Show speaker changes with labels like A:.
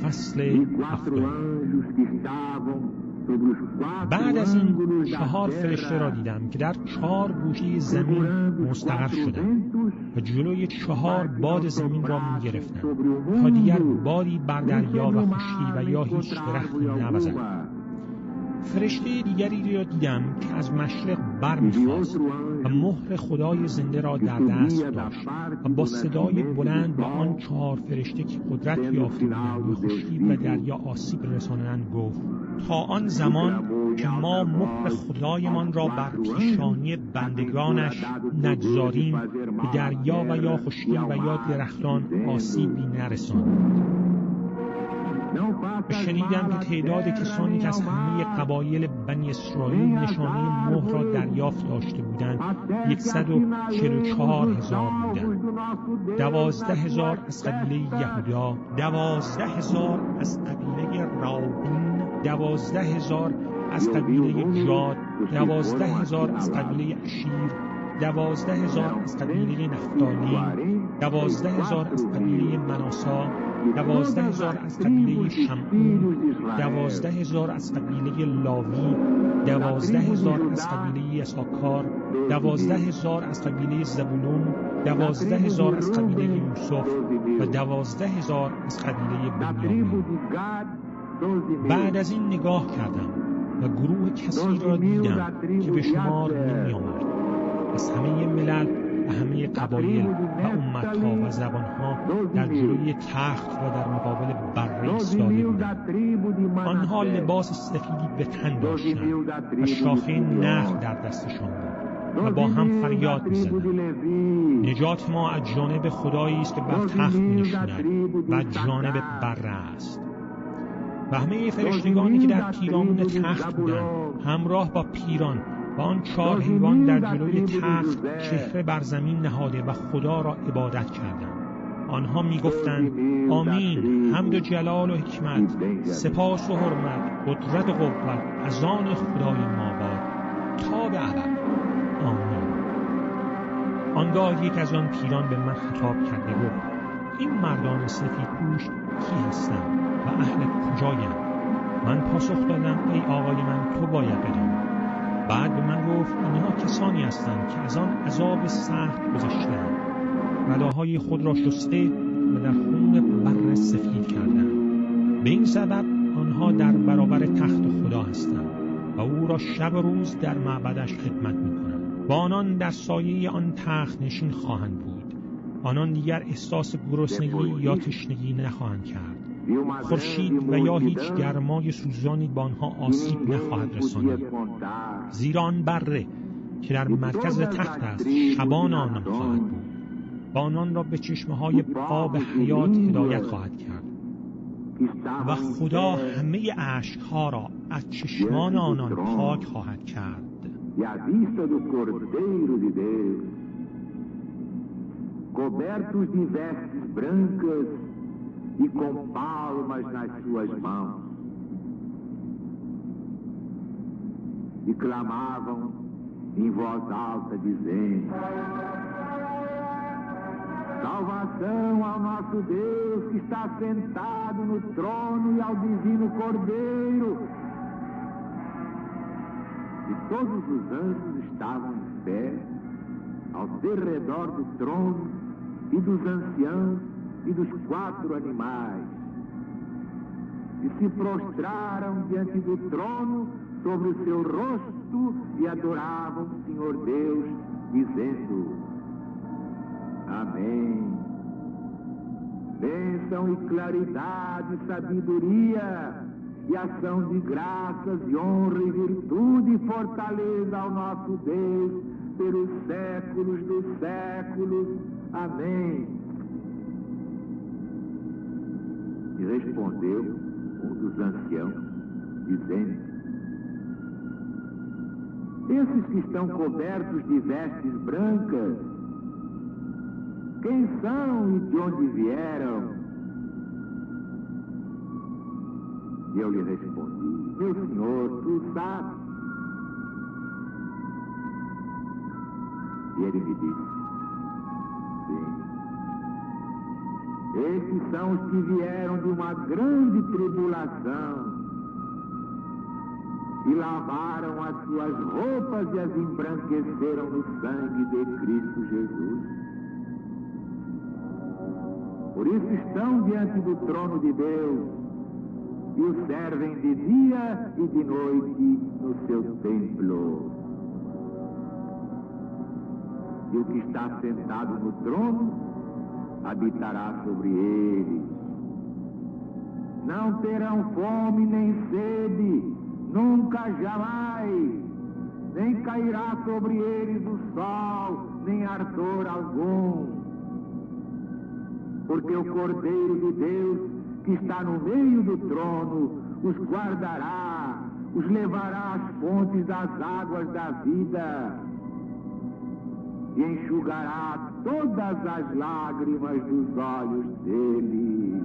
A: فصل 7. بعد از این 4 فرشته را دیدم که در 4 گوشه زمین مستقر شدند و جلوی 4 باد زمین را می گرفتند تا دیگر بادی بر دریا و خشکی و یا هیچ درختی نوزد. فرشته دیگری را دیدم که از مشرق برمیخاست و مهر خدای زنده را در دست داشت و با صدای بلند با آن 4 فرشته که قدرت یافته بودند به خشکی و دریا آسیب رسانند گفت: تا آن زمان که ما مهر خدایمان را بر پیشانی بندگانش نگذاریم به دریا و یا خشکی و یا درختان آسیبی نرسانند. و شنیدم که تعداد کسانی که از همه قبایل بنی اسرائیل نشانه مهر را دریافت داشته بودند 144,000 بودند. 12,000 از قبیله یهودا، 12,000 از قبیله راوبین، 12,000 از قبیله جاد، 12,000 از قبیله اشیر، 12,000 از قبیله نفتالی، 12,000 از قبیله مناسا، 12,000 از قبیله شمعون، 12,000 از قبیله لاوی، 12,000 از قبیله یساکار، 12,000 از قبیله زبولون، 12,000 از قبیله یوسف و 12,000 از قبیله بنیامین. بعد از این نگاه کردم و گروه کسی را دیدم که به شمار نمی آمد. از همه ملل و همه قبایل و امتها و زبانها در جلوی تخت و در مقابل بره ایستاده بودند. آنها لباس سفیدی به تن داشتند و شاخه نخل در دستشان بود و با هم فریاد می‌زدند: نجات ما از جانب خدایی است که بر تخت می‌نشیند و از جانب بره است. و همه فرشتگانی که در پیرامون تخت بودند همراه با پیران و آن 4 حیوان در جلوی تخت چهره بر زمین نهاده و خدا را عبادت کردند. آنها می گفتند: آمین، حمد و جلال و حکمت، سپاس و حرمت، قدرت و قوت از آن خدای ما باد تا به ابد. آمین. آنگاه یک از آن پیران به من خطاب کرده گفت: این مردان سفیدپوش کی هستند و اهل کجایند؟ من پاسخ دادم: ای آقای من، تو باید بدانی. بعد به من گفت: اینها کسانی هستند که از آن عذاب سخت گذشتند، رداهای خود را شسته و در خون بر سفید کردند. به این سبب آنها در برابر تخت خدا هستند و او را شب و روز در معبدش خدمت می‌کنند. و آنان در سایه آن تخت نشین خواهند بود. آنان دیگر احساس گرسنگی یا تشنگی نخواهند کرد. خورشید و یا هیچ گرمای سوزانی با آنها آسیب نخواهد رسانید، زیرا آن بره که در مرکز تخت است شبان آنان خواهد بود و آنان را به چشمه‌های آب حیات هدایت خواهد کرد و خدا همه اشک‌ها را از چشمان آنان پاک خواهد کرد.
B: cobertos de vestes brancas e com palmas nas suas mãos, e clamavam em voz alta, dizendo: salvação ao nosso Deus que está sentado no trono e ao divino Cordeiro. E todos os anjos estavam em pé ao derredor do trono e dos anciãos e dos 4 animais, e se prostraram diante do trono sobre o seu rosto e adoravam o Senhor Deus, dizendo: Amém. Bênção e claridade, sabedoria e ação de graças e honra e virtude e fortaleza ao nosso Deus pelos séculos dos séculos. Amém. E respondeu um dos anciãos, dizendo: esses que estão cobertos de vestes brancas, quem são e de onde vieram? E eu lhe respondi: meu senhor, tu sabes. E ele me disse: sim, Estes são os que vieram de uma grande tribulação e lavaram as suas roupas e as embranqueceram no sangue de Cristo Jesus. Por isso estão diante do trono de Deus e o servem de dia e de noite no seu templo. E o que está sentado no trono habitará sobre eles. Não terão fome nem sede, nunca jamais, nem cairá sobre eles o sol, nem ardor algum. Porque o Cordeiro de Deus, que está no meio do trono, os guardará, os levará às fontes das águas da vida e enxugará todas as lágrimas dos olhos deles.